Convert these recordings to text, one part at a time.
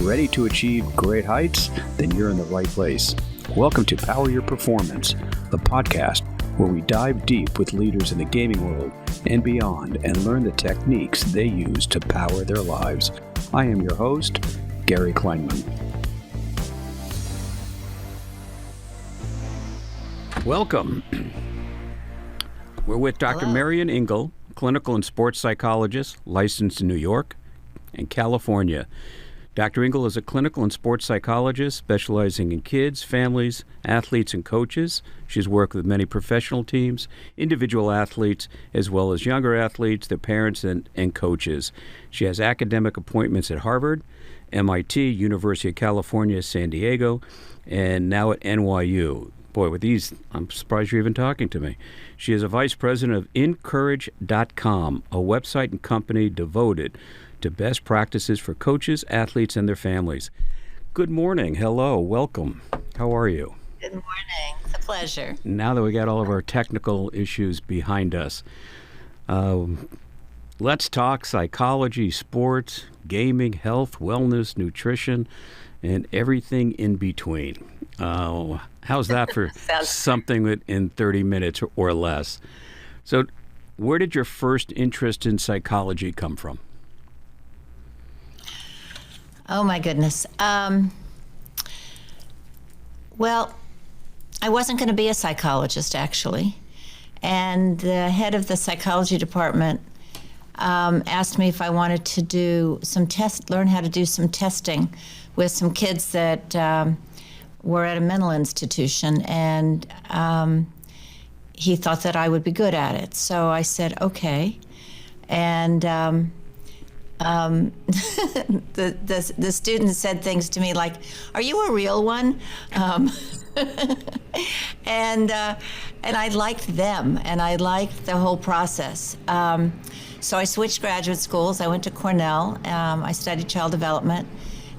ready to achieve great heights? Then you're in the right place. Welcome to Power Your Performance, the podcast where we dive deep with leaders in the gaming world and beyond and learn the techniques they use to power their lives. I am your host, Gary Kleinman. Welcome. We're with Dr. Hello. Marianne Engle, clinical and sports psychologist, licensed in New York and California. Dr. Engle is a clinical and sports psychologist specializing in kids, families, athletes, and coaches. She's worked with many professional teams, individual athletes, as well as younger athletes, their parents, and coaches. She has academic appointments at Harvard, MIT, University of California, San Diego, and now at NYU. Boy, with these, I'm surprised you're even talking to me. She is a vice president of inCourage.com, a website and company devoted to best practices for coaches, athletes, and their families. Good morning. Hello. Welcome. How are you? Good morning. It's a pleasure. Now that we got all of our technical issues behind us, let's talk psychology, sports, gaming, health, wellness, nutrition, and everything in between. How's that for something in 30 minutes or less? So where did your first interest in psychology come from? Oh, my goodness. Well, I wasn't going to be a psychologist, actually. And the head of the psychology department asked me if I wanted to do learn how to do some testing with some kids that were at a mental institution. And he thought that I would be good at it. So I said, okay. And the students said things to me like, "Are you a real one?" And I liked them, and I liked the whole process. So I switched graduate schools. I went to Cornell. I studied child development,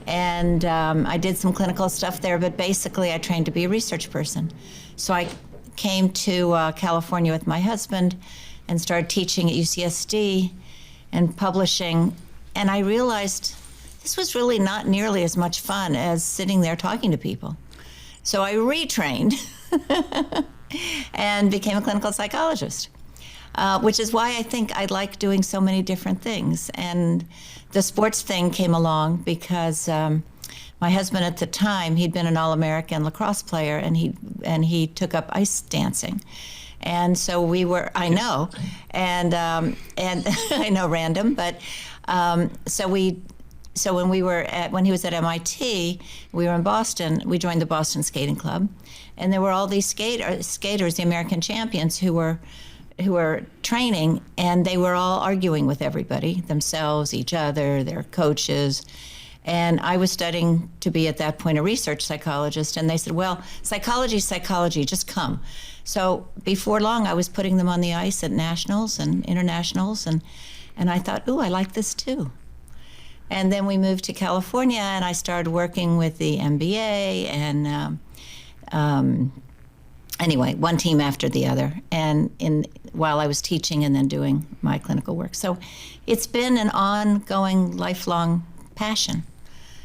and I did some clinical stuff there. But basically, I trained to be a research person. So I came to California with my husband and started teaching at UCSD and publishing. And I realized this was really not nearly as much fun as sitting there talking to people. So I retrained and became a clinical psychologist, which is why I think I like doing so many different things. And the sports thing came along because my husband at the time, he'd been an All-American lacrosse player, and he took up ice dancing. And so I know, and I know random, but so when he was at MIT, we were in Boston. We joined the Boston Skating Club, and there were all these skaters, the American champions, who were training, and they were all arguing with everybody, themselves, each other, their coaches. And I was studying to be at that point a research psychologist, and they said, "Well, psychology, just come." So before long, I was putting them on the ice at nationals and internationals, and I thought, "Ooh, I like this too." And then we moved to California, and I started working with the NBA, and anyway, one team after the other, and while I was teaching and then doing my clinical work. So it's been an ongoing, lifelong passion.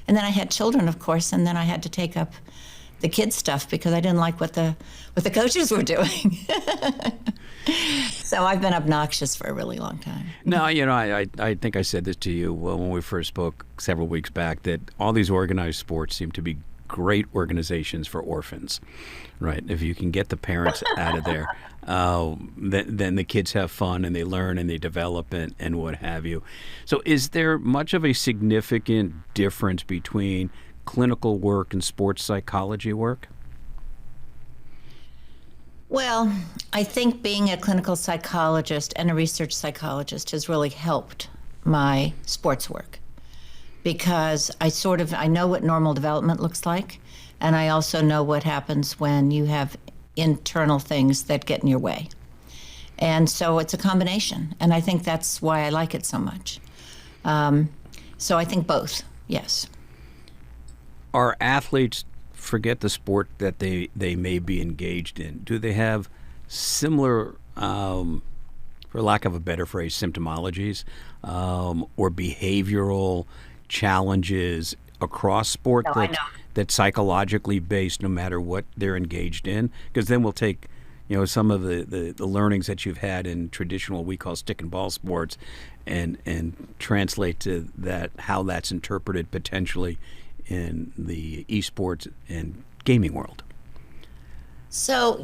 And then I had children, of course, and then I had to take up the kids' stuff because I didn't like what the coaches were doing. So I've been obnoxious for a really long time. No, I think I said this to you when we first spoke several weeks back, that all these organized sports seem to be great organizations for orphans, right? If you can get the parents out of there, then the kids have fun and they learn and they develop and what have you. So is there much of a significant difference between clinical work and sports psychology work? Well, I think being a clinical psychologist and a research psychologist has really helped my sports work, because I know what normal development looks like, and I also know what happens when you have internal things that get in your way. And so it's a combination, and I think that's why I like it so much. So I think both, yes. Are athletes, forget the sport that they may be engaged in, do they have similar, for lack of a better phrase, symptomologies or behavioral challenges across sport No, I know. that's psychologically based, no matter what they're engaged in? Because then we'll take, some of the learnings that you've had in traditional, we call stick and ball sports, and translate to that, how that's interpreted potentially in the esports and gaming world. So,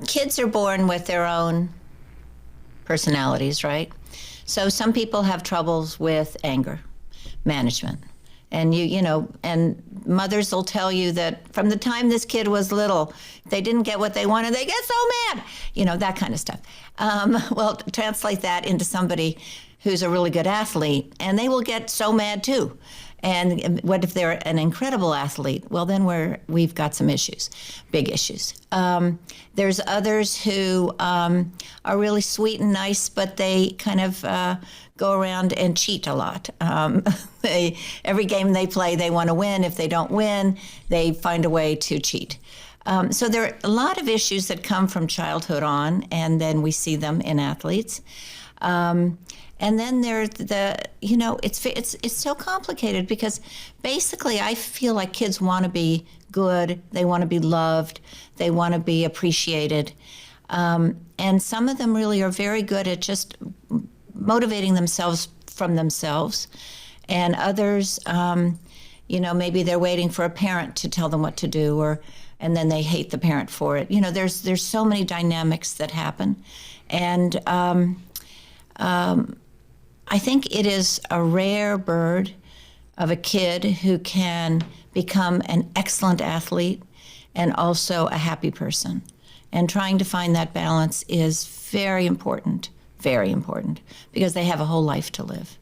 kids are born with their own personalities, right? So some people have troubles with anger management. And and mothers will tell you that from the time this kid was little, if they didn't get what they wanted, they get so mad, that kind of stuff. Well, translate that into somebody who's a really good athlete, and they will get so mad too. And what if they're an incredible athlete? Well, then we've got some issues, big issues. There's others who are really sweet and nice, but they kind of go around and cheat a lot. Every game they play, they want to win. If they don't win, they find a way to cheat. So there are a lot of issues that come from childhood on, and then we see them in athletes. And then there's it's so complicated because basically I feel like kids want to be good, they want to be loved, they want to be appreciated. And some of them really are very good at just motivating themselves from themselves. And others, maybe they're waiting for a parent to tell them what to do, and then they hate the parent for it. There's so many dynamics that happen. And I think it is a rare bird of a kid who can become an excellent athlete and also a happy person. And trying to find that balance is very important, because they have a whole life to live.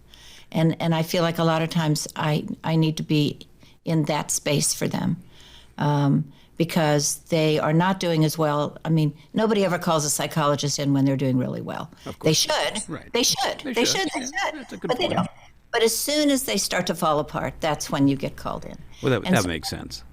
And I feel like a lot of times I need to be in that space for them. Because they are not doing as well. I mean, nobody ever calls a psychologist in when they're doing really well. They should. Right. They should. They should. That's a good But they point. don't. But as soon as they start to fall apart, that's when you get called in. Well, And that so- makes sense,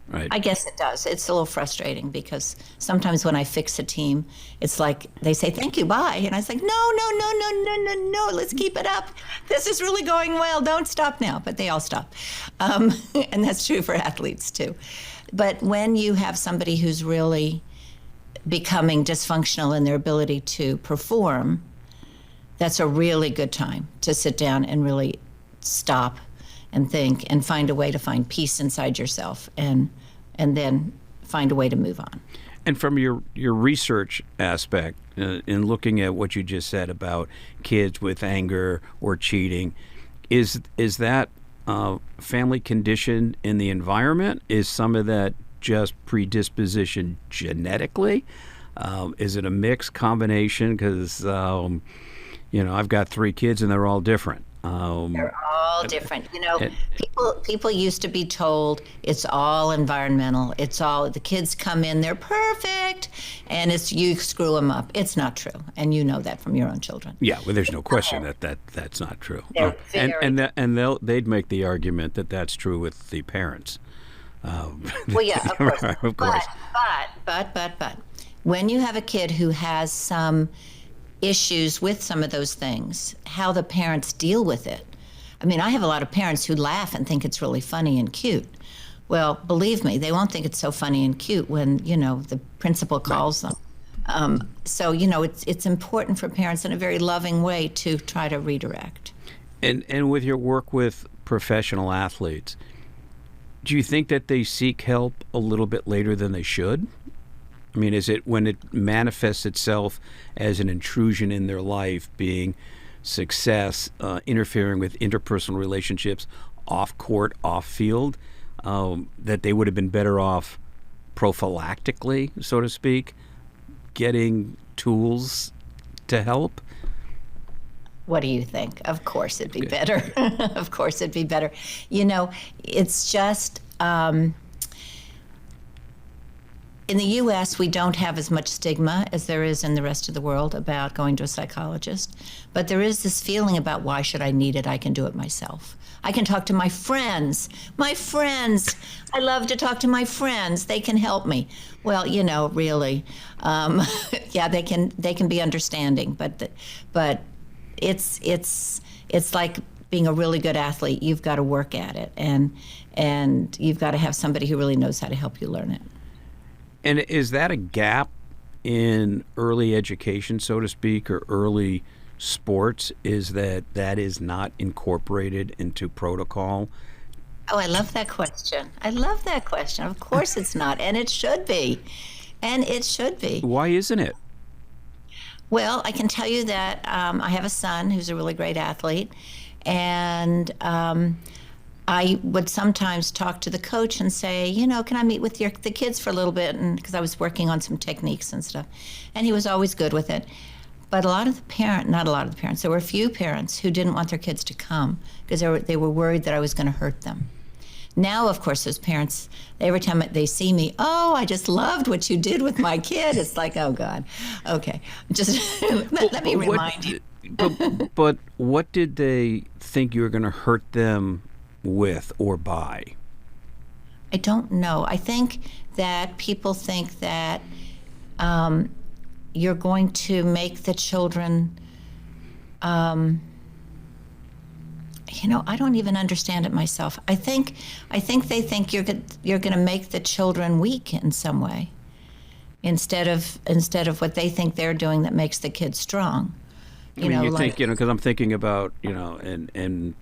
right? I guess it does. It's a little frustrating because sometimes when I fix a team, it's like they say, thank you, bye. And I was like, no, let's keep it up. This is really going well. Don't stop now. But they all stop. And that's true for athletes too. But when you have somebody who's really becoming dysfunctional in their ability to perform, that's a really good time to sit down and really stop and think and find a way to find peace inside yourself and then find a way to move on. And from your research aspect, in looking at what you just said about kids with anger or cheating, is that family condition in the environment? Is some of that just predisposition genetically? Is it a mixed combination? Because, I've got 3 kids and they're all different. They're all different. People used to be told it's all environmental. It's all, the kids come in, they're perfect, and it's you screw them up. It's not true, and you know that from your own children. Yeah, well, there's no question that's not true. They're They'd make the argument that that's true with the parents. Well, yeah, of course. Of course. But when you have a kid who has some issues with some of those things, how the parents deal with it. I mean, I have a lot of parents who laugh and think it's really funny and cute. Well, believe me, they won't think it's so funny and cute when, the principal calls them. So, it's important for parents in a very loving way to try to redirect. And with your work with professional athletes, do you think that they seek help a little bit later than they should? I mean, is it when it manifests itself as an intrusion in their life, being success, interfering with interpersonal relationships off court, off field, that they would have been better off prophylactically, so to speak, getting tools to help? What do you think? Of course it'd be better. Of course it'd be better. It's just... in the U.S., we don't have as much stigma as there is in the rest of the world about going to a psychologist. But there is this feeling about, why should I need it? I can do it myself. I can talk to my friends. My friends. I love to talk to my friends. They can help me. Well, really, yeah, they can be understanding, but it's like being a really good athlete, you've got to work at it, and you've got to have somebody who really knows how to help you learn it. And is that a gap in early education, so to speak, or early sports, is that is not incorporated into protocol? Oh, I love that question. I love that question. Of course it's not, and it should be. And it should be. Why isn't it? Well, I can tell you that I have a son who's a really great athlete, and I would sometimes talk to the coach and say, you know, can I meet with the kids for a little bit? And because I was working on some techniques and stuff, and he was always good with it. But not a lot of the parents, there were a few parents who didn't want their kids to come because they were worried that I was going to hurt them. Now, of course, those parents, every time they see me, oh, I just loved what you did with my kid. It's like, oh, God. Okay. Just let me remind you. But what did they think you were going to hurt them with or by? I don't know. I think that people think that you're going to make the children, I don't even understand it myself. I think they think you're going to make the children weak in some way, instead of what they think they're doing that makes the kids strong. Think, because I'm thinking about, and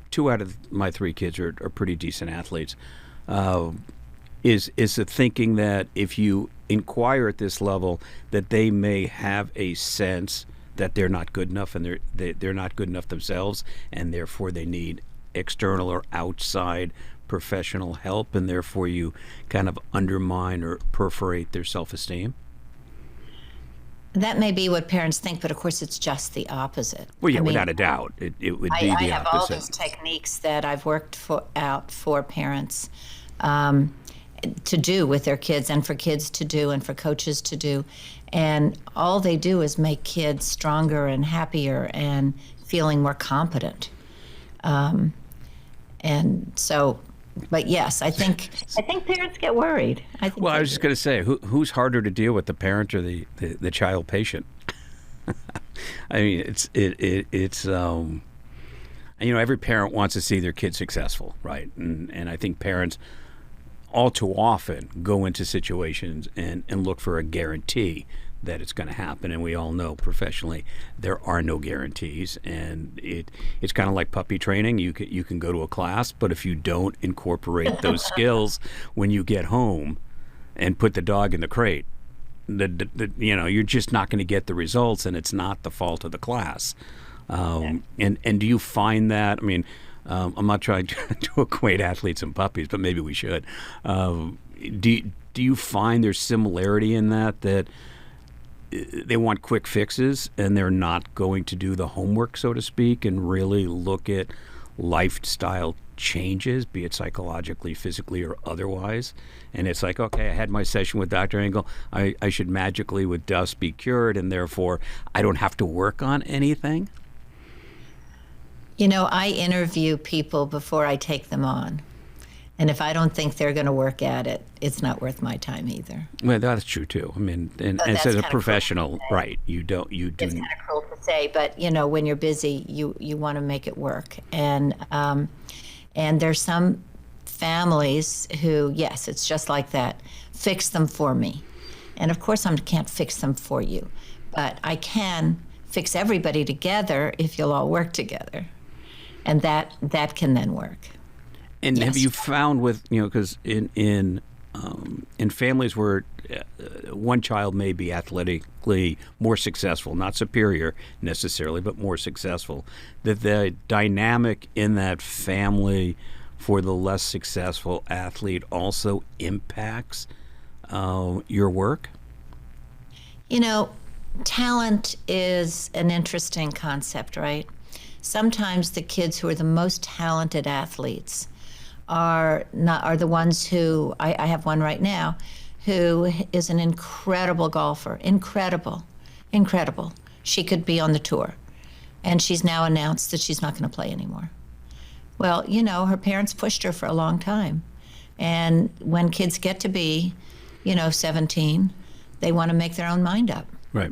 2 out of my 3 kids are pretty decent athletes. Is the thinking that if you inquire at this level, that they may have a sense that they're not good enough, and they're not good enough themselves, and therefore they need external or outside professional help, and therefore you kind of undermine or perforate their self-esteem? That may be what parents think, but of course it's just the opposite. Well, yeah, without a doubt, it would be the opposite. I have all these techniques that I've worked out for parents to do with their kids, and for kids to do, and for coaches to do. And all they do is make kids stronger and happier and feeling more competent. And so, but yes, I think parents get worried. I was just going to say, who's harder to deal with, the parent or the child patient? I mean, it's every parent wants to see their kid successful, right? And I think parents all too often go into situations and look for a guarantee that it's going to happen. And we all know professionally there are no guarantees. And it's kind of like puppy training. You can go to a class, but if you don't incorporate those skills when you get home and put the dog in the crate, you're just not going to get the results, and it's not the fault of the class. And do you find that, I mean, I'm not trying to equate athletes and puppies, but maybe we should. Do you find there's similarity in that they want quick fixes and they're not going to do the homework, so to speak, and really look at lifestyle changes, be it psychologically, physically, or otherwise? And it's like, okay, I had my session with Dr. Engle. I should magically with dust be cured, and therefore I don't have to work on anything? I interview people before I take them on. And if I don't think they're going to work at it, it's not worth my time either. Well, that's true too. I mean, and as a professional, right? You do. It's kind of cruel to say, but when you're busy, you want to make it work. And there's some families who, yes, it's just like that. Fix them for me, and of course I can't fix them for you, but I can fix everybody together if you'll all work together, and that can then work. And yes. Have you found with, because in families where one child may be athletically more successful, not superior necessarily, but more successful, that the dynamic in that family for the less successful athlete also impacts your work? Talent is an interesting concept, right? Sometimes the kids who are the most talented athletes are the ones who, I have one right now, who is an incredible golfer, incredible. She could be on the tour, and she's now announced that she's not going to play anymore. Well, her parents pushed her for a long time, and when kids get to be, 17, they want to make their own mind up. Right.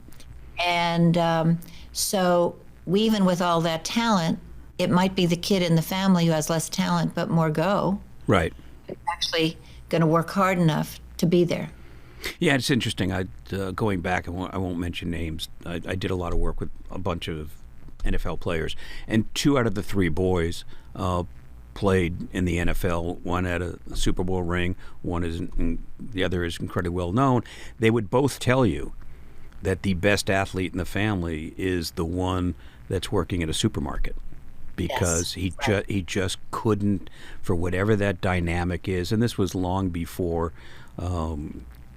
And so even with all that talent, it might be the kid in the family who has less talent but more go. Right. It's actually going to work hard enough to be there. Yeah, it's interesting. Going back, I won't mention names. I did a lot of work with a bunch of NFL players, and 2 out of the 3 boys played in the NFL. One had a Super Bowl ring. The other is incredibly well known. They would both tell you that the best athlete in the family is the one that's working at a supermarket, because Yes, he just couldn't, for whatever that dynamic is. And this was long before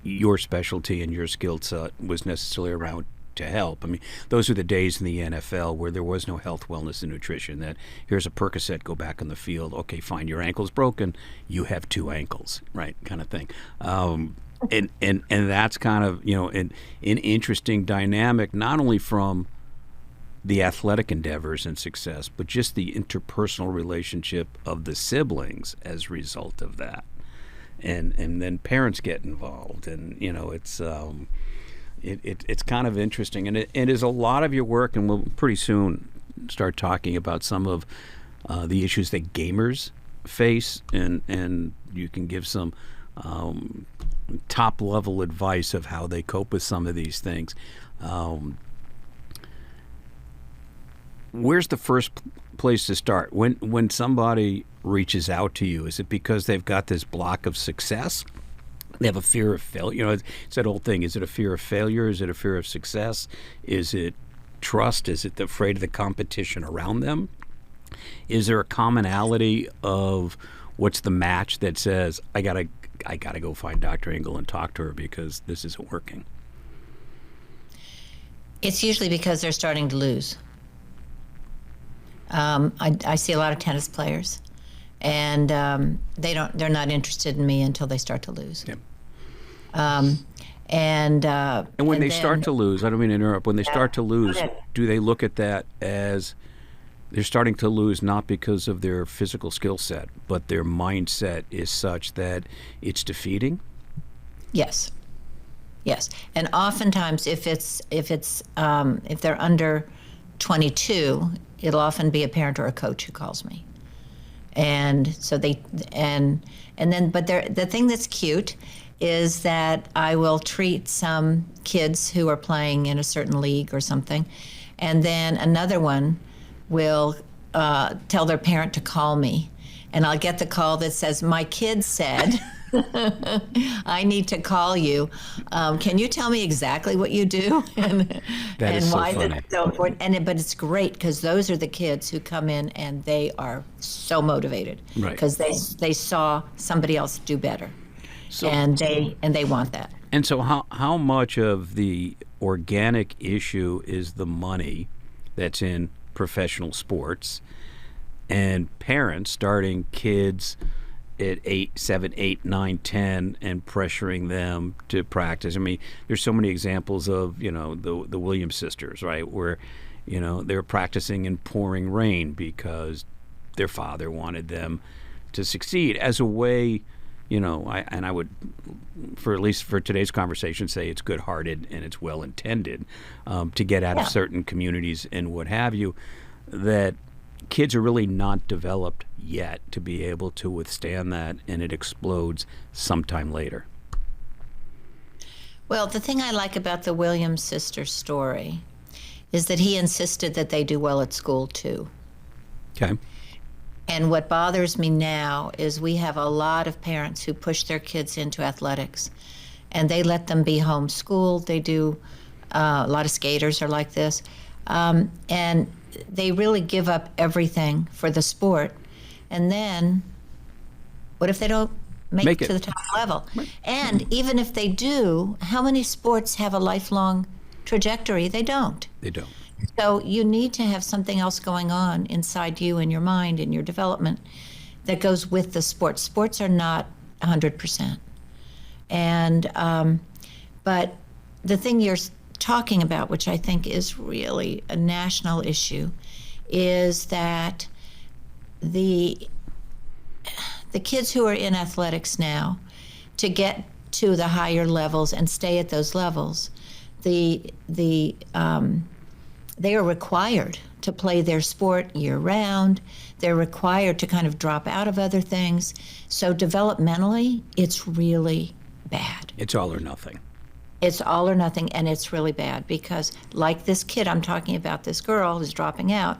your specialty and your skill set was necessarily around to help. I mean, those are the days in the NFL where there was no health, wellness, and nutrition. That here's a Percocet, go back on the field. Okay, fine, your ankle's broken. You have 2 ankles, right? Kind of thing. And that's kind of, an interesting dynamic, not only from the athletic endeavors and success, but just the interpersonal relationship of the siblings as a result of that. And then parents get involved, and it's kind of interesting, and it is a lot of your work, and we'll pretty soon start talking about some of the issues that gamers face, and you can give some top level advice of how they cope with some of these things. Where's the first place to start when somebody reaches out to you? Is it because they've got this block of success? They have a fear of failure. It's that old thing. Is it a fear of failure? Is it a fear of success? Is it trust? Is it afraid of the competition around them? Is there a commonality of what's the match that says, I gotta go find Dr. Engle and talk to her because this isn't working? It's usually because they're starting to lose. I see a lot of tennis players, and they're not interested in me until they start to lose. Yep. And when they start to lose, I don't mean to interrupt. When they start to lose, do they look at that as they're starting to lose not because of their physical skill set, but their mindset is such that it's defeating? Yes, and oftentimes if they're under 22, it'll often be a parent or a coach who calls me, and so the thing that's cute is that I will treat some kids who are playing in a certain league or something, and then another one will tell their parent to call me, and I'll get the call that says, my kid said I need to call you. Can you tell me exactly what you do and why that's so important? But it's great because those are the kids who come in and they are so motivated because they saw somebody else do better, and they want that. And so how much of the organic issue is the money that's in professional sports and parents starting kids at 7, 8, 9, 10 and pressuring them to practice? I mean, there's so many examples of, the Williams sisters, right, where, they're practicing in pouring rain because their father wanted them to succeed as a way, I would, at least for today's conversation, say it's good-hearted and it's well-intended to get out of certain communities and what have you, that kids are really not developed yet to be able to withstand that, and it explodes sometime later. Well, the thing I like about the Williams sister story is that he insisted that they do well at school too. Okay. And what bothers me now is we have a lot of parents who push their kids into athletics, and they let them be homeschooled. They do, a lot of skaters are like this, and they really give up everything for the sport. And then what if they don't make it to the top level? Right. And even if they do, how many sports have a lifelong trajectory? They don't. They don't. So you need to have something else going on inside you and your mind and your development that goes with the sport. Sports are not 100%. And but the thing you're talking about, which I think is really a national issue, is that the kids who are in athletics now, to get to the higher levels and stay at those levels, the they are required to play their sport year round. They're required to kind of drop out of other things. So developmentally, it's really bad. It's all or nothing. It's all or nothing, and it's really bad because, like this kid I'm talking about, this girl who's dropping out,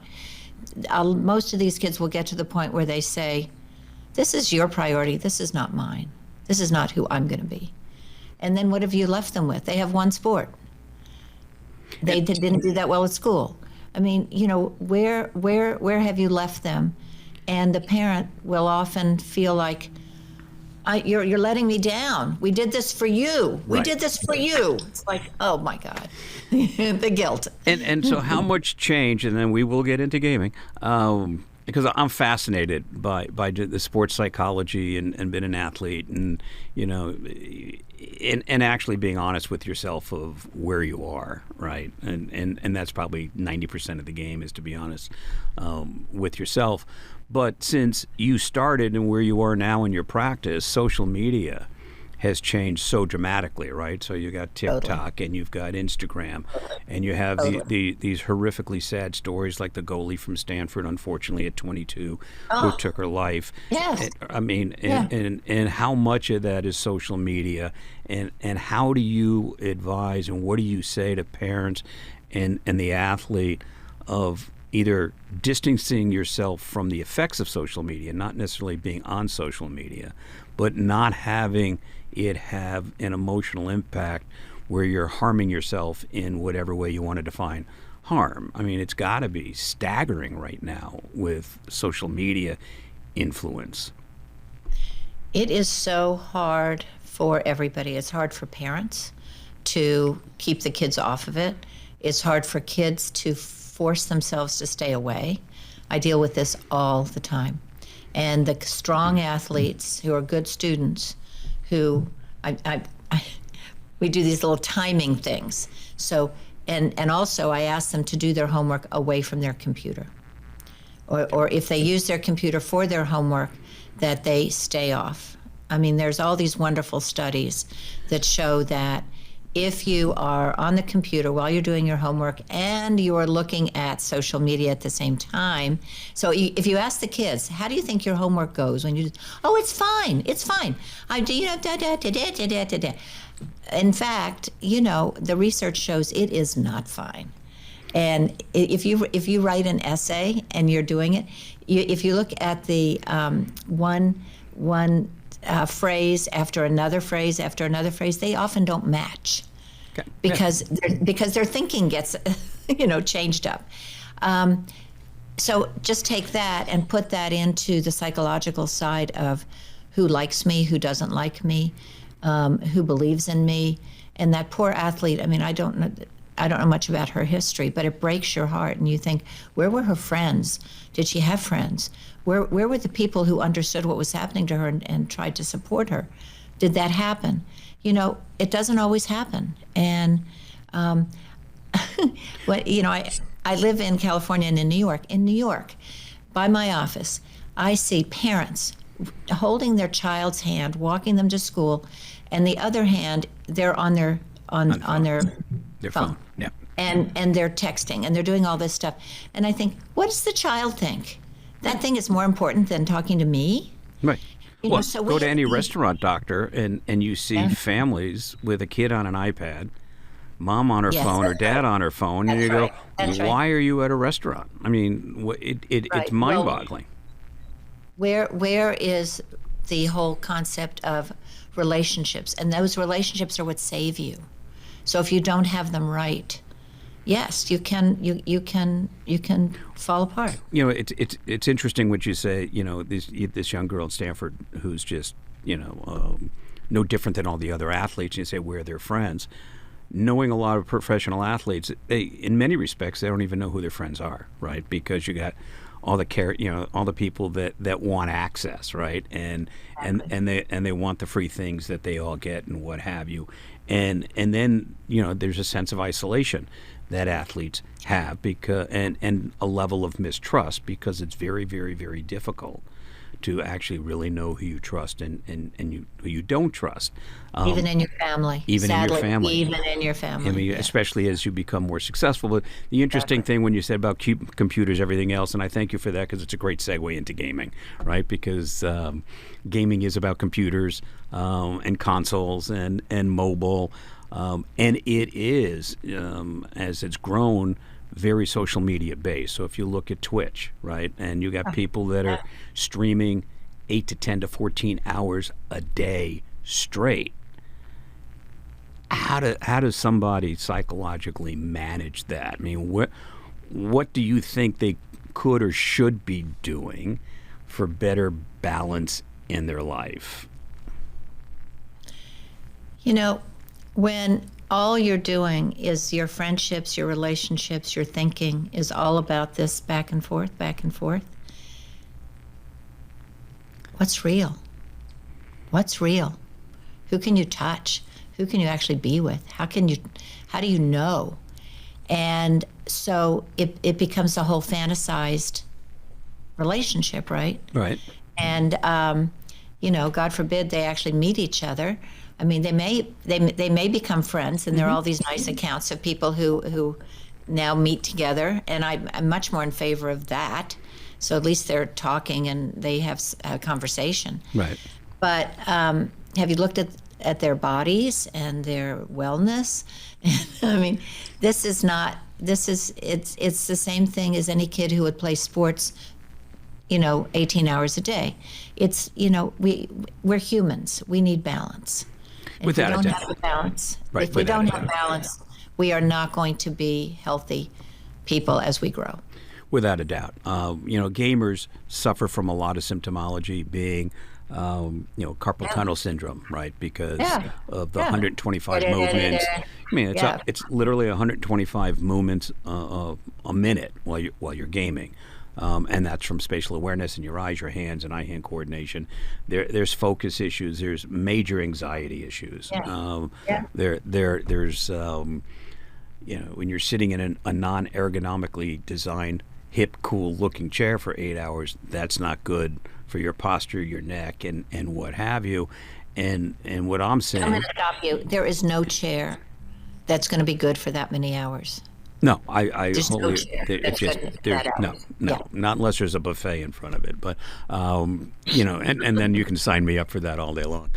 most of these kids will get to the point where they say, this is your priority, this is not mine. This is not who I'm going to be. And then what have you left them with? They have one sport. They didn't do that well at school. I mean, you know, where have you left them? And the parent will often feel like, you're letting me down. We did this for you. We Right. did this for you. It's like, oh my God, the guilt. And so how much change, and then we will get into gaming, because I'm fascinated by the sports psychology and being an athlete and, you know, and actually being honest with yourself of where you are, right? And that's probably 90% of the game is to be honest with yourself. But since you started and where you are now in your practice, social media has changed so dramatically, right? So you got TikTok and you've got Instagram, and you have these horrifically sad stories like the goalie from Stanford, unfortunately at 22, who took her life. Yes. I mean, and how much of that is social media, and how do you advise and what do you say to parents and the athlete of either distancing yourself from the effects of social media, not necessarily being on social media, but not having it have an emotional impact where you're harming yourself in whatever way you want to define harm. I mean, it's got to be staggering right now with social media influence. It is so hard for everybody. It's hard for parents to keep the kids off of it. It's hard for kids to force themselves to stay away. I deal with this all the time. And the strong athletes who are good students, who we do these little timing things. So, and also I ask them to do their homework away from their computer. Or if they use their computer for their homework, that they stay off. I mean, there's all these wonderful studies that show that if you are on the computer while you're doing your homework and you're looking at social media at the same time, so if you ask the kids, how do you think your homework goes when you, oh, it's fine, I do, you know, da da da da da da da. In fact, you know, the research shows it is not fine. And if you write an essay and you're doing it, if you look at the one phrase after another phrase after another phrase, they often don't match. Okay. Because their thinking gets, you know, changed up. So just take that and put that into the psychological side of who likes me, who doesn't like me, who believes in me, and that poor athlete. I mean, I don't know much about her history, but it breaks your heart, and you think, where were her friends? Did she have friends? Where were the people who understood what was happening to her and tried to support her? Did that happen? You know, it doesn't always happen. And, you know, I live in California and in New York. In New York, by my office, I see parents holding their child's hand, walking them to school, and the other hand, they're on their phone. Yeah. And they're texting and they're doing all this stuff. And I think, what does the child think? That thing is more important than talking to me? Right. You Well, know, so go we to have any these- restaurant, doctor, and you see families with a kid on an iPad, mom on her Yes. phone or dad on her phone, and That's you go, right. That's right. why are you at a restaurant? I mean, it's Right. mind-boggling. Where is the whole concept of relationships? And those relationships are what save you. So if you don't have them right, yes, you can fall apart. You know, it's interesting what you say. You know, this young girl at Stanford who's just, you know, no different than all the other athletes. You say where they're friends. Knowing a lot of professional athletes, in many respects, they don't even know who their friends are, right? Because you got all the people that want access, right? And they want the free things that they all get and what have you. And then, you know, there's a sense of isolation that athletes have because and a level of mistrust because it's very, very, very difficult to actually really know who you trust and who you don't trust. Even in your family. Even in your Sadly, family. even in your family. I mean, yeah. especially as you become more successful. But the interesting thing when you said about computers, everything else, and I thank you for that because it's a great segue into gaming, right? Because gaming is about computers and consoles and mobile. And it is, as it's grown, very social media based. So if you look at Twitch, right, and you got people that are streaming 8 to 10 to 14 hours a day straight. How does somebody psychologically manage that? I mean, what do you think they could or should be doing for better balance in their life? You know, when all you're doing is your friendships, your relationships, your thinking is all about this back and forth, what's real? What's real? Who can you touch? Who can you actually be with? How do you know? And so it becomes a whole fantasized relationship, right? Right. And God forbid they actually meet each other. I mean, they may become friends, and there are all these nice accounts of people who now meet together, and I'm much more in favor of that. So at least they're talking and they have a conversation. Right. But have you looked at their bodies and their wellness? I mean, it's the same thing as any kid who would play sports, 18 hours a day. It's, we're humans. We need balance. Without a doubt. If we don't have balance, Right, if we without don't a have doubt. balance, we are not going to be healthy people as we grow. Without a doubt. Gamers suffer from a lot of symptomology being, carpal tunnel syndrome, right? Because of the 125 movements. I mean, it's literally 125 movements a minute while you're gaming. And that's from spatial awareness in your eyes, your hands, and eye-hand coordination. There's focus issues. There's major anxiety issues. There's when you're sitting in a non-ergonomically designed, hip, cool-looking chair for 8 hours, that's not good for your posture, your neck, and what have you. And what I'm saying. I'm going to stop you. There is no chair that's going to be good for that many hours. No, I Just wholly. no chair. It's just there's no, not unless there's a buffet in front of it. But and then you can sign me up for that all day long.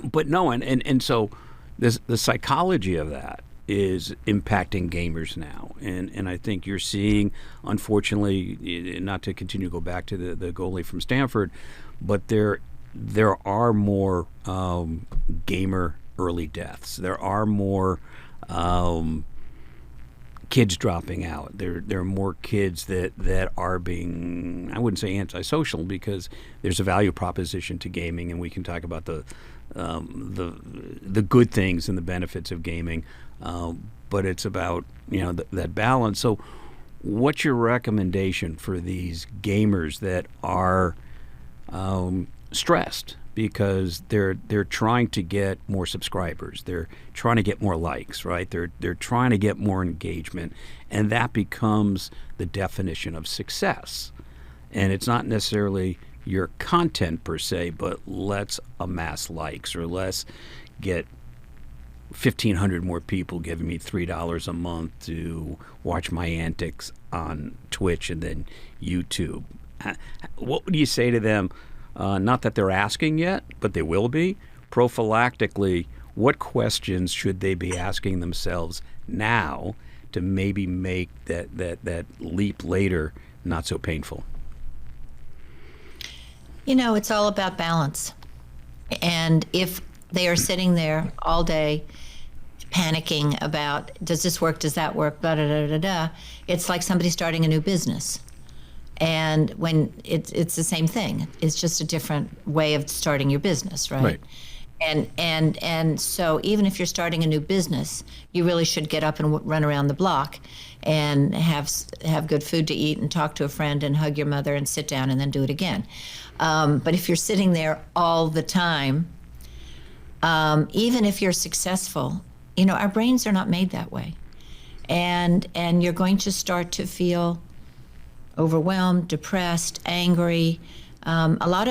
But no, and so the psychology of that is impacting gamers now, and I think you're seeing, unfortunately, not to continue to go back to the goalie from Stanford, but there are more gamer early deaths. There are more. Kids dropping out. There are more kids that are being, I wouldn't say antisocial, because there's a value proposition to gaming, and we can talk about the good things and the benefits of gaming, but it's about that balance. So, what's your recommendation for these gamers that are stressed? Because they're trying to get more subscribers, they're trying to get more likes, right? They're trying to get more engagement, and that becomes the definition of success. And it's not necessarily your content per se, but let's amass likes, or let's get 1,500 more people giving me $3 a month to watch my antics on Twitch and then YouTube. What would you say to them? Not that they're asking yet, but they will be. Prophylactically, what questions should they be asking themselves now to maybe make that leap later not so painful? It's all about balance. And if they are sitting there all day panicking about, does this work, does that work, blah, blah, blah, blah, blah, it's like somebody starting a new business. And when it's the same thing, it's just a different way of starting your business, right? And so even if you're starting a new business, you really should get up and run around the block and have good food to eat and talk to a friend and hug your mother and sit down and then do it again. But if you're sitting there all the time, even if you're successful, our brains are not made that way. And you're going to start to feel overwhelmed, depressed, angry. A lot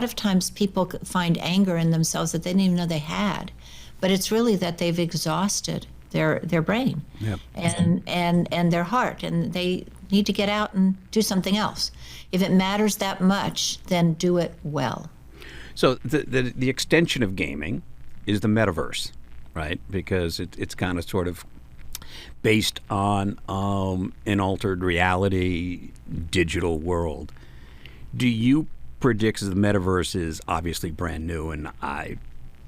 of times people find anger in themselves that they didn't even know they had, but it's really that they've exhausted their brain Yep. and their heart, and they need to get out and do something else. If it matters that much, then do it well. So the extension of gaming is the metaverse, right? Because it's kind of sort of based on an altered reality digital world. Do you predict, because the metaverse is obviously brand new, and I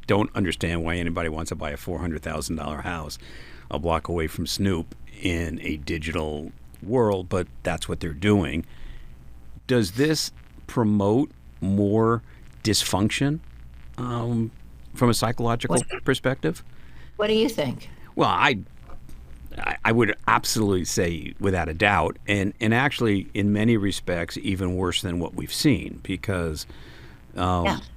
don't understand why anybody wants to buy a $400,000 house a block away from Snoop in a digital world, but that's what they're doing. Does this promote more dysfunction from a psychological perspective? What do you think? Well, I would absolutely say without a doubt, and actually in many respects even worse than what we've seen, because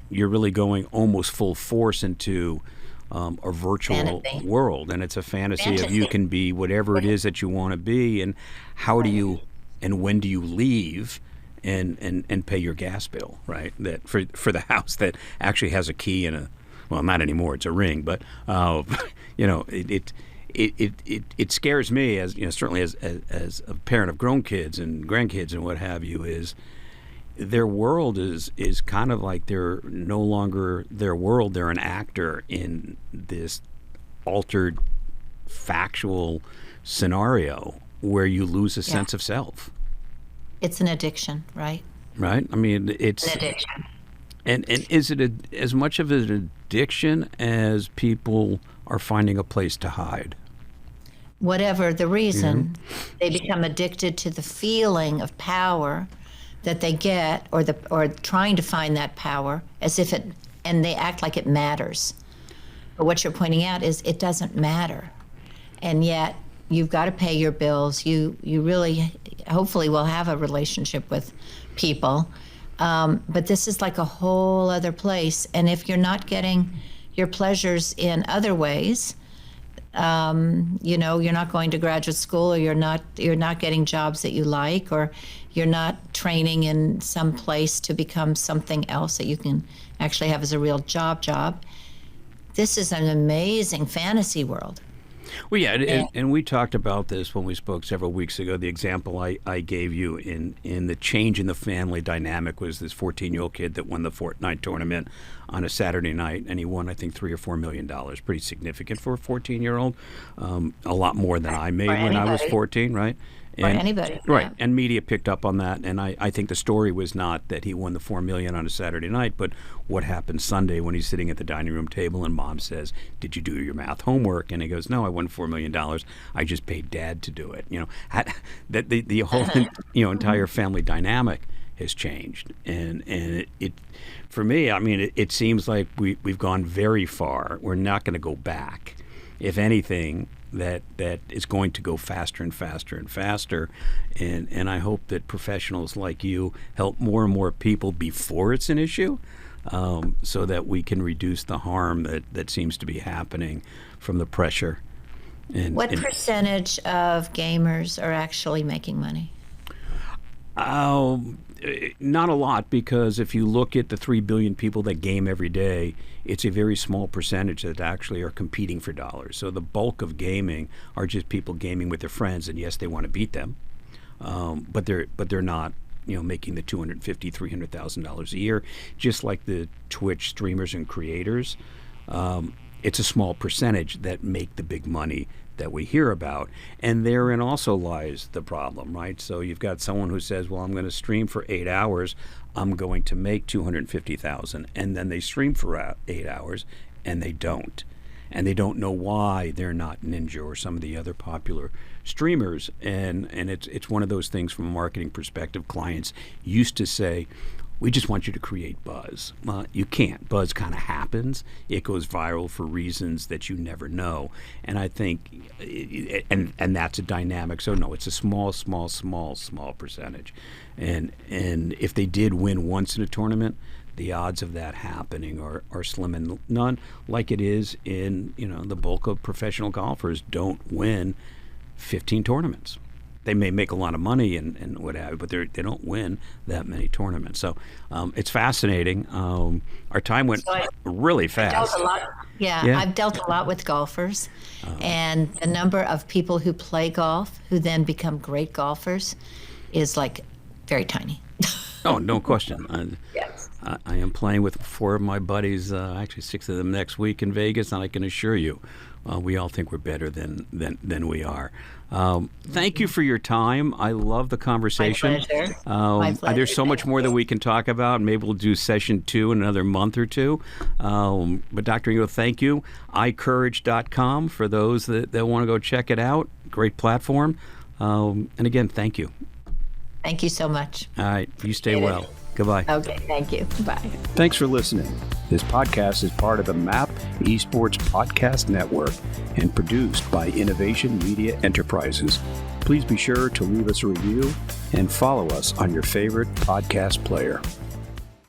you're really going almost full force into a virtual Fantasy. world, and it's a fantasy of you can be whatever it is that you want to be, and how do you and when do you leave and pay your gas bill, right? That for the house that actually has a key and well, not anymore, it's a ring, but it scares me, as certainly as a parent of grown kids and grandkids and what have you, is their world is kind of like they're no longer their world. They're an actor in this altered factual scenario where you lose a sense of self. It's an addiction, right? Right? I mean, it's An addiction. And is it as much of an addiction as people are finding a place to hide? Whatever the reason, they become addicted to the feeling of power that they get, or trying to find that power as if and they act like it matters. But what you're pointing out is it doesn't matter, and yet you've got to pay your bills. You really, hopefully, will have a relationship with people, but this is like a whole other place. And if you're not getting your pleasures in other ways, you're not going to graduate school, or you're not getting jobs that you like, or you're not training in some place to become something else that you can actually have as a real job. This is an amazing fantasy world. Well, yeah, and we talked about this when we spoke several weeks ago. The example I gave you in the change in the family dynamic was this 14-year-old kid that won the Fortnite tournament on a Saturday night, and he won, I think, $3 or $4 million. Pretty significant for a 14-year-old. A lot more than I made when I was 14, right? Or anybody. Right, Yeah. and media picked up on that, and I think the story was not that he won the $4 million on a Saturday night, but what happened Sunday when he's sitting at the dining room table and mom says, "Did you do your math homework?" And he goes, "No, I won $4 million. I just paid dad to do it." That the whole entire family dynamic has changed, and it for me, I mean, it seems like we've gone very far. We're not going to go back. If anything, that is going to go faster and faster and faster, and I hope that professionals like you help more and more people before it's an issue, so that we can reduce the harm that seems to be happening from the pressure. What percentage of gamers are actually making money? Not a lot, because if you look at the 3 billion people that game every day, it's a very small percentage that actually are competing for dollars. So the bulk of gaming are just people gaming with their friends, and yes, they want to beat them, but they're not making the $250,000, $300,000 a year, just like the Twitch streamers and creators. It's a small percentage that make the big money that we hear about, and therein also lies the problem, right? So you've got someone who says, well, I'm going to stream for 8 hours, I'm going to make $250,000, and then they stream for 8 hours and they don't know why they're not Ninja or some of the other popular streamers, and it's one of those things from a marketing perspective. Clients used to say, we just want you to create buzz. Well, you can't. Buzz kind of happens. It goes viral for reasons that you never know. And I think, and that's a dynamic. So no, it's a small percentage. And if they did win once in a tournament, the odds of that happening are slim and none. Like it is in the bulk of professional golfers don't win 15 tournaments. they may make a lot of money and what have you, but they don't win that many tournaments. So it's fascinating. Our time went really fast. I've dealt a lot with golfers, and the number of people who play golf who then become great golfers is like very tiny. Oh, no question. Yes. I am playing with 4 of my buddies, actually 6 of them next week in Vegas, and I can assure you, we all think we're better than we are. Thank you for your time. I love the conversation. My pleasure. My pleasure. There's so much more that we can talk about. Maybe we'll do session 2 in another month or 2. But Dr. Engle, thank you. inCourage.com for those that want to go check it out. Great platform. And again, thank you. Thank you so much. All right. You stay well. Goodbye. Okay. Thank you. Bye. Thanks for listening. This podcast is part of the MAP Esports Podcast Network and produced by Innovation Media Enterprises. Please be sure to leave us a review and follow us on your favorite podcast player.